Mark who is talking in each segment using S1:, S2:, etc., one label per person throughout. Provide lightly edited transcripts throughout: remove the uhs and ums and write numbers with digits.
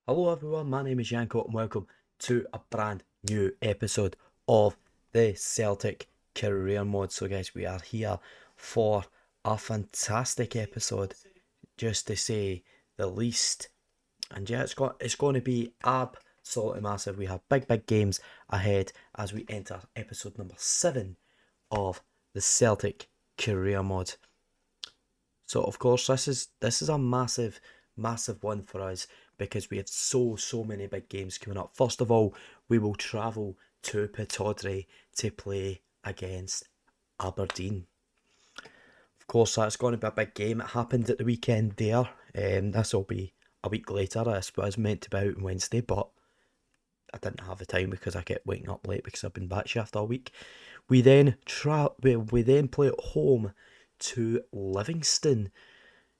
S1: Hello everyone, my name is Yanko and welcome to a brand new episode of the Celtic Career Mode. So guys, we are here for a fantastic episode, just to say the least. And yeah, it's going to be absolutely massive. We have big games ahead as we enter episode number 7 of the Celtic Career Mode. So of course this is a massive one for us because we have so many big games coming up. First of all, we will travel to Pittodrie to play against Aberdeen. Of course, that's going to be a big game. It happened at the weekend there. This will be a week later. This was meant to be out on Wednesday, but I didn't have the time because I kept waking up late because I've been back shift all week. We then we then play at home to Livingston,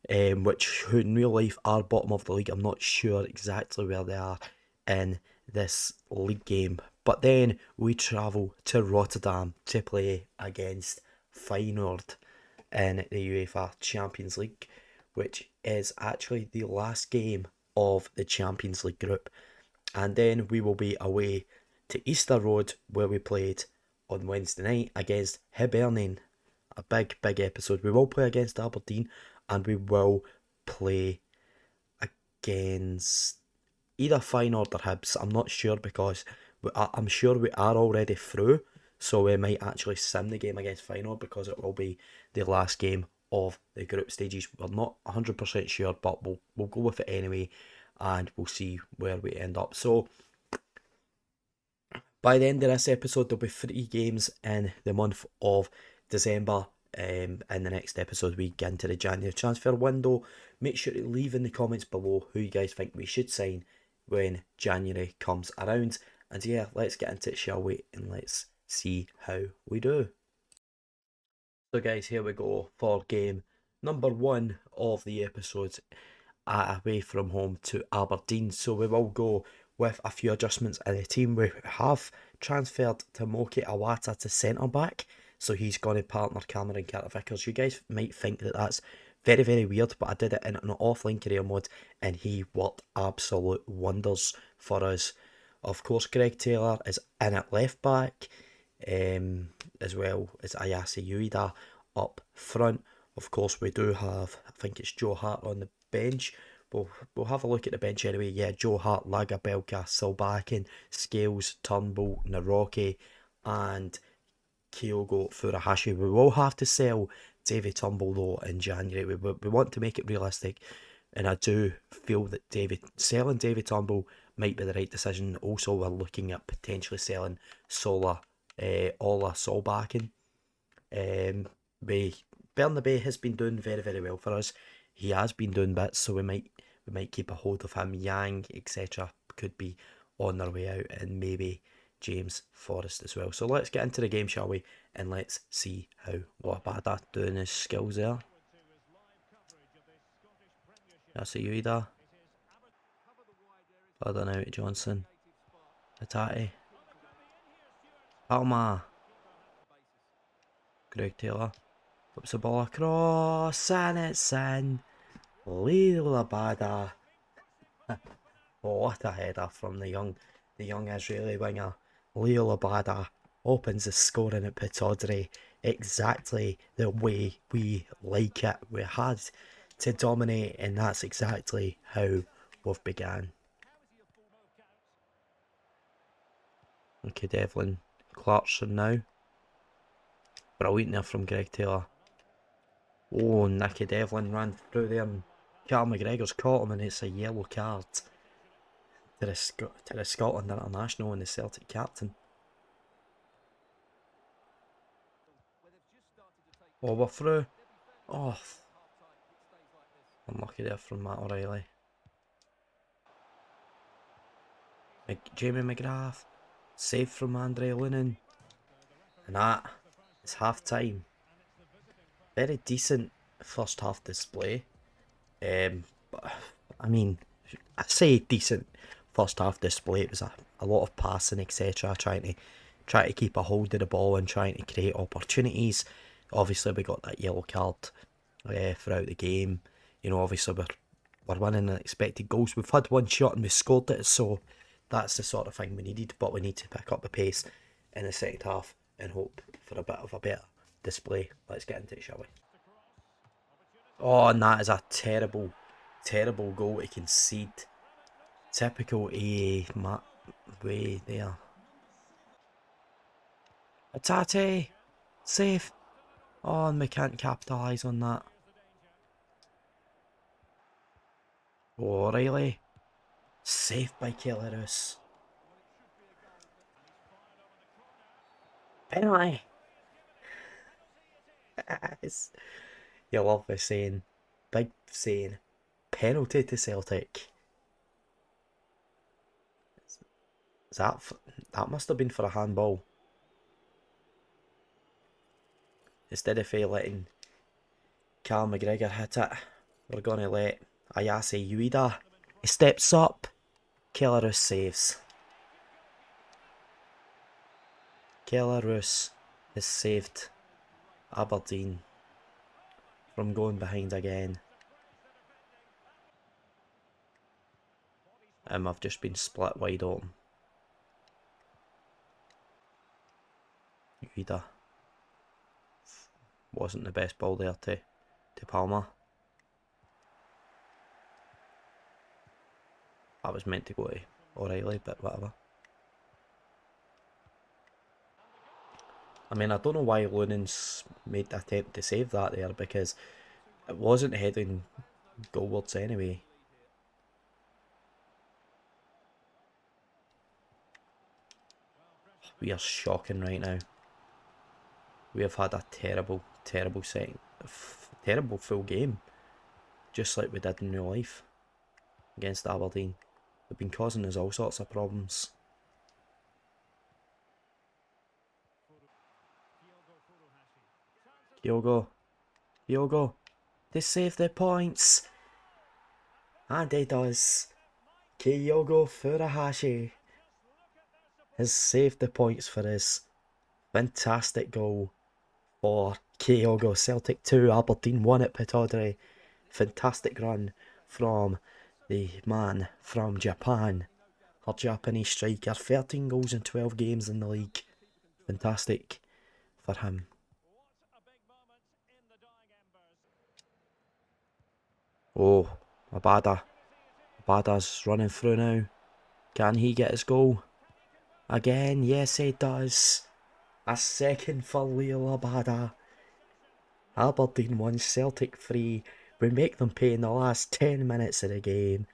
S1: which who in real life are bottom of the league. I'm not sure exactly where they are in this league game. But then we travel to Rotterdam to play against Feyenoord in the UEFA Champions League, which is actually the last game of the Champions League group. And then we will be away to Easter Road, where we played on Wednesday night against Hibernian. A big episode. We will play against Aberdeen, and we will play against either Feyenoord or Hibs. I'm not sure because I'm sure we are already through, so we might actually sim the game against Feyenoord because it will be the last game of the group stages. We're not 100% sure, but we'll go with it anyway, and we'll see where we end up. So by the end of this episode, there'll be 3 games in the month of December. In the next episode, we get into the January transfer window. Make sure to leave in the comments below who you guys think we should sign when January comes around. And yeah, let's get into it, shall we? And let's see how we do. So guys, here we go for game number 1 of the episodes, away from home to Aberdeen. So we will go with a few adjustments in the team. We have transferred Tomoki Awata to centre back, so he's going to partner Cameron Carter-Vickers. You guys might think that that's very weird, but I did it in an offline career mode and he worked absolute wonders for us. Of course, Greg Taylor is in at left back, as well as Ayase Ueda up front. Of course, we do have, I think it's Joe Hart on the bench. We'll have a look at the bench anyway. Yeah, Joe Hart, Lagerbielke, Solbakken, Scales, Turnbull, Naroki, and Kyogo Furuhashi. We will have to sell David Turnbull though in January. We want to make it realistic, and I do feel that selling David Turnbull might be the right decision. Also, we're looking at potentially selling Ola Solbakken. Bernabei has been doing very well for us. He has been doing bits, so we might keep a hold of him. Yang, etc. could be on their way out, and maybe James Forrest as well. So let's get into the game, shall we? And let's see how Wabada doing his skills there. That's a Ueda. Further now to Johnson. Atati. Palma. Greg Taylor. Flips the ball across, and it's in. Leo Labada. What a header from the young Israeli winger. Leo Labada opens the scoring at Pittodrie exactly the way we like it. We had to dominate, and that's exactly how we've began. Okay, Devlin Clarkson now. Brilliant there from Greg Taylor. Oh, Nicky Devlin ran through there and Carl McGregor's caught him, and it's a yellow card to the Scotland international and the Celtic captain. Oh, we're through. Oh, unlucky there from Matt O'Reilly. Jamie McGrath. Save from Andre Lunin. And that is half time. Very decent first half display. But I mean, I say decent first half display. It was a lot of passing, etc. Trying to keep a hold of the ball and trying to create opportunities. Obviously, we got that yellow card throughout the game. You know, obviously we're winning unexpected goals. We've had one shot and we scored it, so that's the sort of thing we needed. But we need to pick up the pace in the second half and hope for a bit of a better display. Let's get into it, shall we? Oh, and that is a terrible, terrible goal to concede. Typical AA way there. Atate! Safe! Oh, and we can't capitalise on that. Oh, O'Reilly. Saved by Kellerus. Penalty! You love the saying. Big saying. Penalty to Celtic. Is that must have been for a handball. Instead of letting Cal McGregor hit it, we're going to let Ayase Uida. He steps up. Kellerus saves. Kellerus has saved Aberdeen from going behind again. And I've just been split wide open. Uida. Wasn't the best ball there to Palmer. That was meant to go to O'Reilly, but whatever. I mean, I don't know why Lunan's made the attempt to save that there, because it wasn't heading goalwards anyway. We are shocking right now. We have had a terrible, terrible terrible full game. Just like we did in real life against Aberdeen. They've been causing us all sorts of problems. Kyogo, they save their points. And he does. Kyogo Furuhashi has saved the points for his fantastic goal for Kyogo. Celtic 2, Aberdeen 1 at Pittodrie. Fantastic run from the man from Japan. Our Japanese striker, 13 goals in 12 games in the league. Fantastic for him. Oh, Abada's running through now. Can he get his goal? Again, yes he does. A second for Leo Abada. Aberdeen 1, Celtic 3. We make them pay in the last 10 minutes of the game.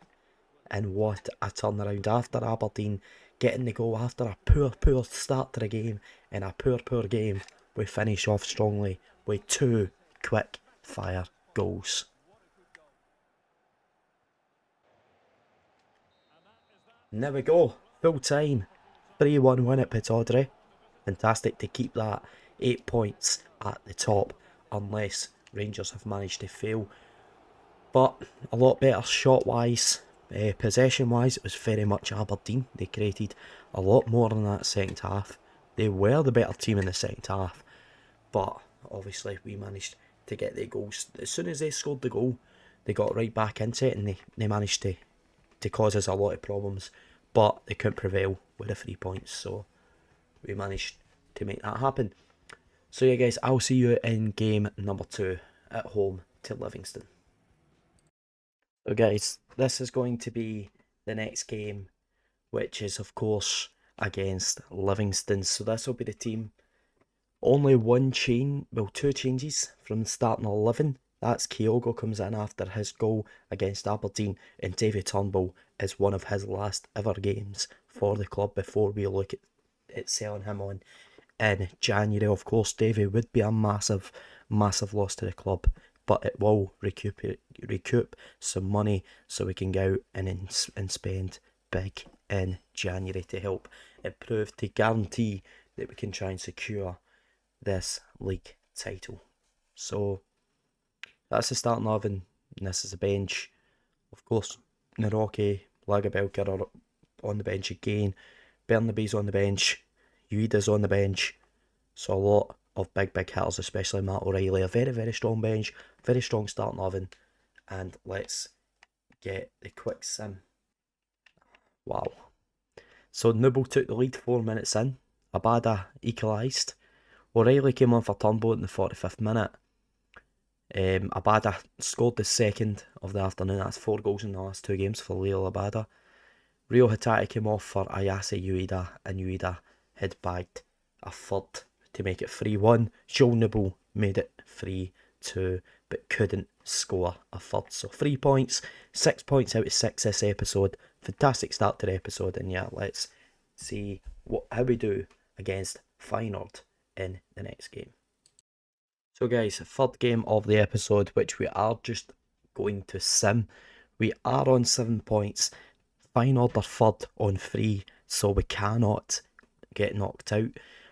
S1: And what a turnaround after Aberdeen getting the goal after a poor start to the game. In a poor game, we finish off strongly with 2 quick fire goals. And there we go, full time, 3-1 win at Pittodrie. Fantastic to keep that 8 points at the top, unless Rangers have managed to fail. But a lot better shot-wise, possession-wise, it was very much Aberdeen. They created a lot more in that second half. They were the better team in the second half, but obviously we managed to get the goals. As soon as they scored the goal, they got right back into it, and they managed to cause us a lot of problems, but they couldn't prevail with the 3 points, so we managed to make that happen. So yeah guys, I'll see you in game number 2 at home to Livingston. So guys, this is going to be the next game, which is of course against Livingston. So this will be the team. Only two changes from the starting 11. That's Kyogo comes in after his goal against Aberdeen, and David Turnbull is one of his last ever games for the club before we look at selling him on in January. Of course, Davy would be a massive loss to the club, but it will recoup some money so we can go out and spend big in January to help improve, to guarantee that we can try and secure this league title. So that's the starting 11, and this is the bench. Of course, Naroki, Lagerbielke are on the bench again. Bernabe's on the bench. Uida's on the bench. So a lot of big hitters, especially Matt O'Reilly. A very strong bench, very strong starting 11. And let's get the quick sim. Wow. So Nibble took the lead 4 minutes in. Abada equalised. O'Reilly came on for Turnbull in the 45th minute. Abada scored the second of the afternoon. That's 4 goals in the last 2 games for Leo Abada. Rio Hitati came off for Ayase Ueda, and Ueda had bagged a third to make it 3-1. Joel Nibble made it 3-2, but couldn't score a third. So 3 points, 6 points out of 6 this episode. Fantastic start to the episode, and yeah, let's see how we do against Feyenoord in the next game. So guys, third game of the episode, which we are just going to sim. We are on 7 points. Feyenoord are third on 3, so we cannot get knocked out,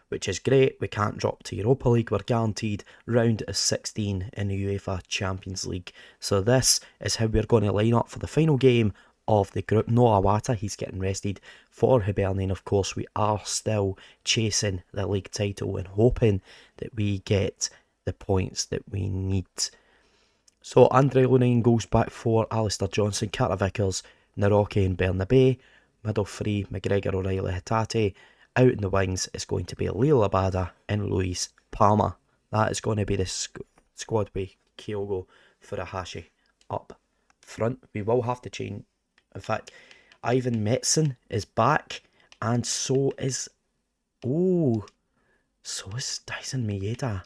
S1: which is great. We can't drop to Europa League. We're guaranteed round of 16 in the UEFA Champions League. So this is how we're going to line up for the final game of the group. No Awata, he's getting rested for Hibernian. Of course, we are still chasing the league title and hoping that we get the points that we need. So Andre Lunin goes back for Alistair Johnson, Carter Vickers, Naroki and Bernabei. Middle 3, McGregor, O'Reilly, Hitati. Out in the wings is going to be Leo Abada and Luis Palma. That is going to be the squad with Kyogo Furuhashi up front. We will have to change. In fact, Ivan Metzen is back, and so is Dyson Maeda.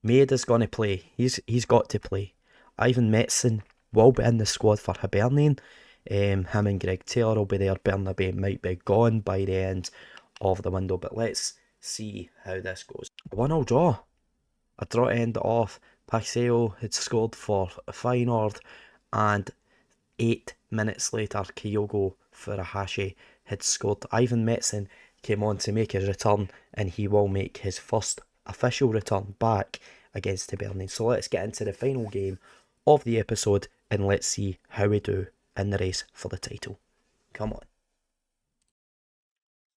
S1: Maeda's going to play. He's got to play. Ivan Metzen will be in the squad for Hibernian. Him and Greg Taylor will be there. Bernabei might be gone by the end of the window, but let's see how this goes. 1-0 draw. A draw to end it off. Paseo had scored for Feyenoord, and 8 minutes later, Kyogo Furuhashi had scored. Ivan Metzen came on to make his return, and he will make his first official return back against Hibernian. So let's get into the final game of the episode, and let's see how we do in the race for the title. Come on.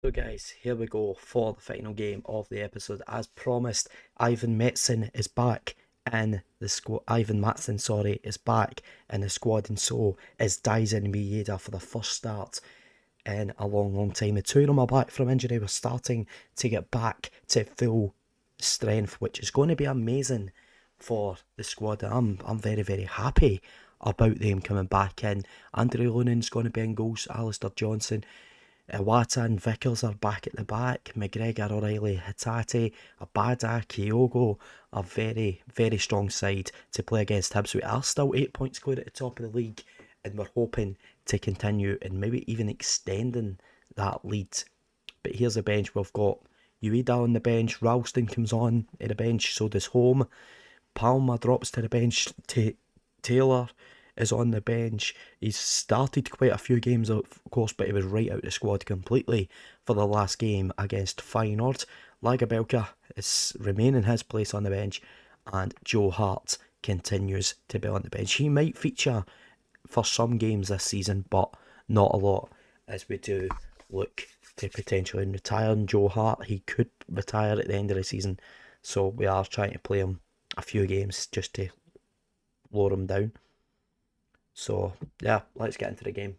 S1: So guys, here we go for the final game of the episode. As promised, Ivan Metzen is back in the squad. Is back in the squad, and so is Dyson Maeda for the first start in a long time. The two of them are back from injury. We're starting to get back to full strength, which is going to be amazing for the squad. I'm very, very happy about them coming back in. Andre Lunin's going to be in goals. Alistair Johnson, Iwata and Vickers are back at the back. McGregor, O'Reilly, Hitati, Abada, Kyogo. A very, very strong side to play against Hibs. We are still 8 points clear at the top of the league, and we're hoping to continue and maybe even extending that lead. But here's the bench. We've got Ueda on the bench. Ralston comes on to the bench. So does Home. Palma drops to the bench. Taylor is on the bench. He's started quite a few games, of course, but he was right out of the squad completely for the last game against Feyenoord. Lagerbielke is remaining his place on the bench, and Joe Hart continues to be on the bench. He might feature for some games this season, but not a lot, as we do look to potentially retire. And Joe Hart, he could retire at the end of the season, so we are trying to play him a few games just to lower him down. So yeah, let's get into the game.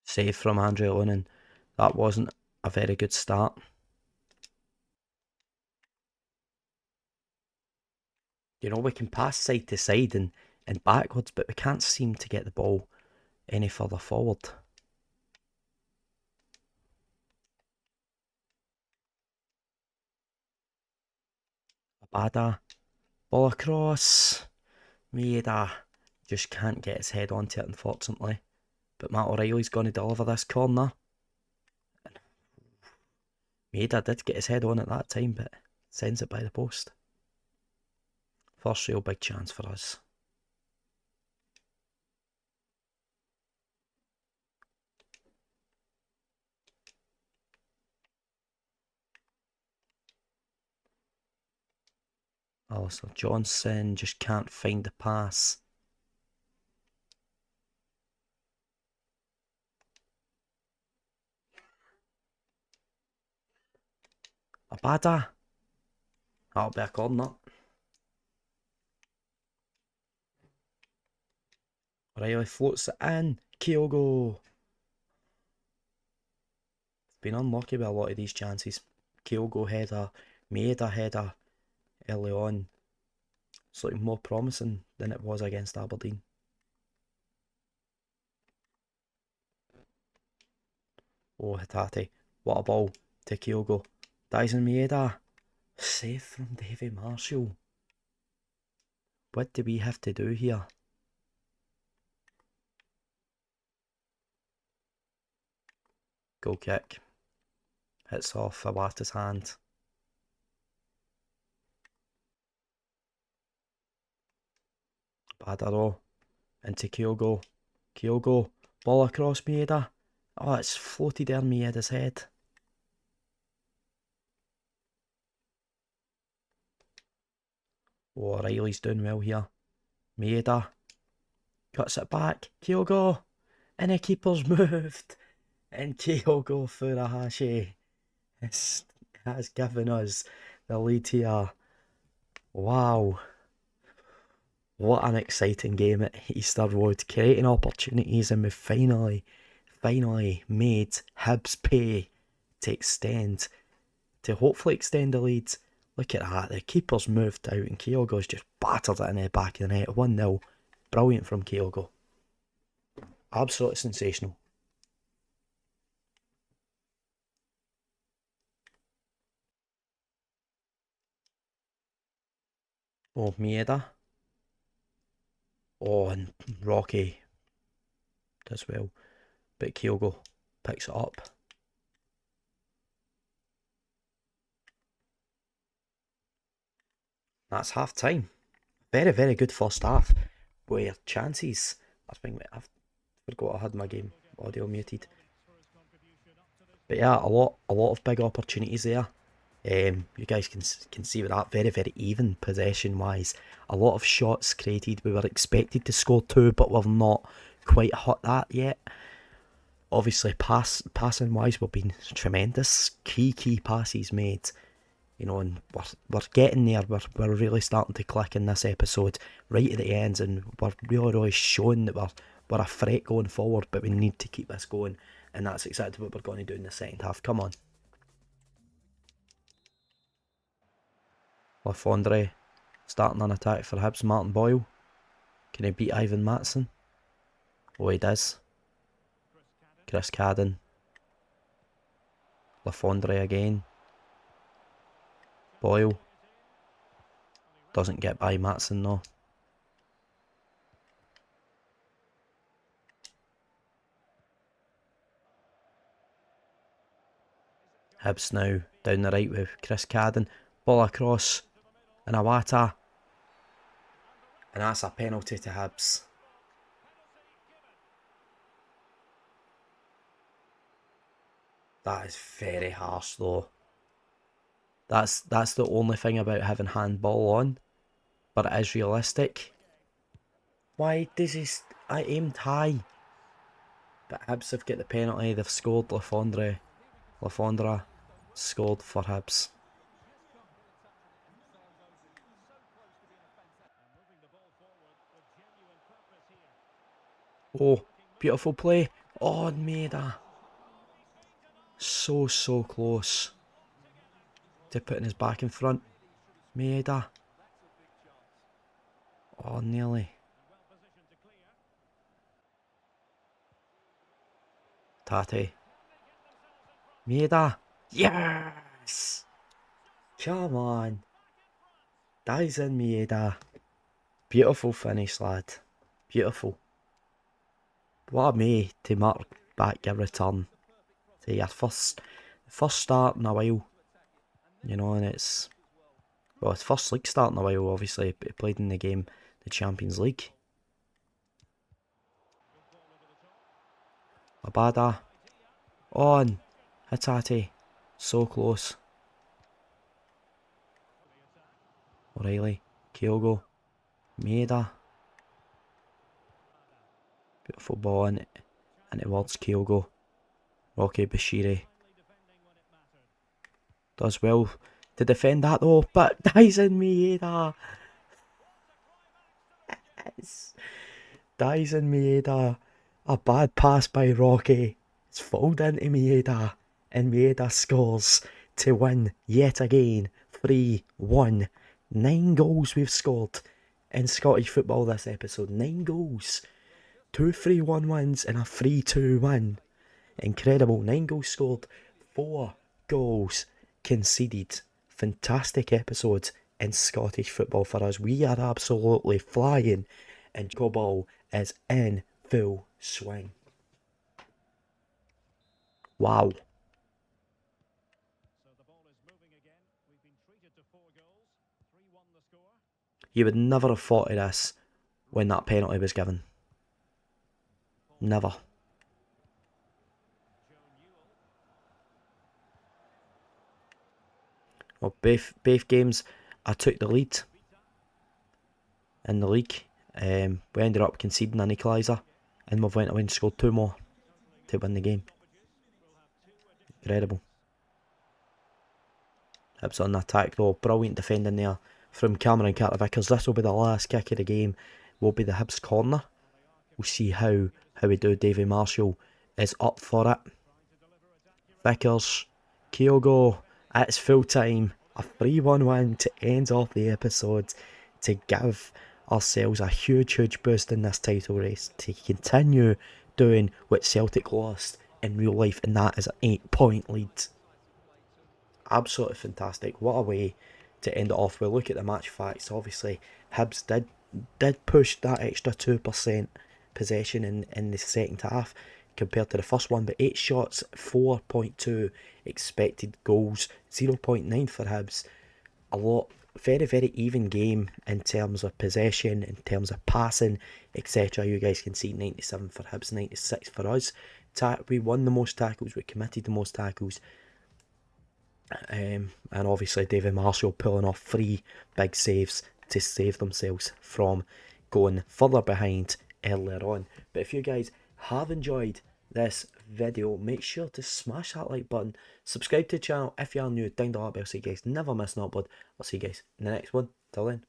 S1: Save from Andre Lunin. That wasn't a very good start. You know, we can pass side to side and backwards, but we can't seem to get the ball any further forward. Abada, ball across. Maeda just can't get his head onto it, unfortunately. But Matt O'Reilly's going to deliver this corner. Maeda did get his head on at that time, but sends it by the post. First real big chance for us. Alistair Johnson just can't find the pass. Abada. That'll be a corner. Riley floats it in. Kyogo. Been unlucky with a lot of these chances. Kyogo header, Maeda header early on. It's looking more promising than it was against Aberdeen. Oh, Hatate. What a ball to Kyogo. Dyson Maeda. Save from Davy Marshall. What do we have to do here? Goal kick. Hits off Awata's hand. Badaro. Into Kyogo. Kyogo. Ball across Maeda. Oh, it's floated in Maeda's head. Oh, Riley's doing well here. Maeda. Cuts it back. Kyogo. And the keeper's moved. And Kyogo Furuhashi has given us the lead here. Wow. What an exciting game at Easter Road. Creating opportunities, and we finally made Hibs pay to hopefully extend the lead. Look at that. The keeper's moved out and Kyogo's just battered it in the back of the net. 1-0. Brilliant from Kyogo. Absolutely sensational. Oh, Maeda. Oh, and Rocky does well. But Kyogo picks it up. That's half time. Very, very good first half. Where chances. I think I forgot I had my game audio muted. But yeah, a lot of big opportunities there. You guys can see with that, very, very even possession wise. A lot of shots created. We were expected to score 2, but we've not quite hit that yet. Obviously, passing wise, we've been tremendous. Key passes made. You know, and we're getting there. We're really starting to click in this episode, right at the ends, and we're really showing that we're a threat going forward. But we need to keep this going, and that's exactly what we're going to do in the second half. Come on. Lafondre starting an attack for Hibs. Martin Boyle. Can he beat Ivan Maatsen? Oh, he does. Chris Cadden. Lafondre again. Boyle. Doesn't get by Maatsen though. Hibs now down the right with Chris Cadden. Ball across. And Awata. And that's a penalty to Hibs. That is very harsh though. That's the only thing about having handball on. But it is realistic. Why does he... I aimed high. But Hibs have got the penalty. They've scored. Lafondre scored for Hibs. Oh, beautiful play. Oh, Maeda. So close to putting his back in front. Maeda. Oh, nearly. Tate. Maeda. Yes! Come on. Dyson Maeda. Beautiful finish, lad. Beautiful. What a May to mark back your return to your first start in a while. You know, and it's... Well, it's first league start in a while, obviously. He played in the game, the Champions League. Abada. On. Hatate. So close. O'Reilly. Kyogo. Maeda. Beautiful ball in it. And towards Kyogo. Rocky Bashiri. Does well to defend that though, but Dyson Maeda. Yes. Dyson Maeda. A bad pass by Rocky. It's fouled into Maeda, and Maeda scores to win yet again. 3-1. 9 goals we've scored in Scottish football this episode. 9 goals. 2 3-1 wins and a 3-2 win. Incredible. 9 goals scored, 4 goals conceded. Fantastic episode in Scottish football for us. We are absolutely flying, and football is in full swing. Wow. You would never have thought of this when that penalty was given. Never. Well, both games, I took the lead in the league. We ended up conceding an equaliser, and we've went away and scored 2 more to win the game. Incredible. Hibs on the attack though. Brilliant defending there from Cameron Carter-Vickers. This will be the last kick of the game. Will be the Hibs corner. We'll see how we do. Davy Marshall is up for it. Vickers. Kyogo. It's full time. A 3-1 win to end off the episode, to give ourselves a huge boost in this title race, to continue doing what Celtic lost in real life, and that is an 8-point lead. Absolutely fantastic. What a way to end it off. We'll look at the match facts. Obviously, Hibs did push that extra 2% possession in the second half compared to the first one, but 8 shots, 4.2 expected goals, 0.9 for Hibs. A lot, very even game in terms of possession, in terms of passing, etc. You guys can see 97 for Hibs, 96 for us. We won the most tackles, we committed the most tackles. And obviously David Marshall pulling off 3 big saves to save themselves from going further behind earlier on. But if you guys have enjoyed this video, make sure to smash that like button, subscribe to the channel if you are new, ding the like bell so you guys never miss an upload. I'll see you guys in the next one. Till then.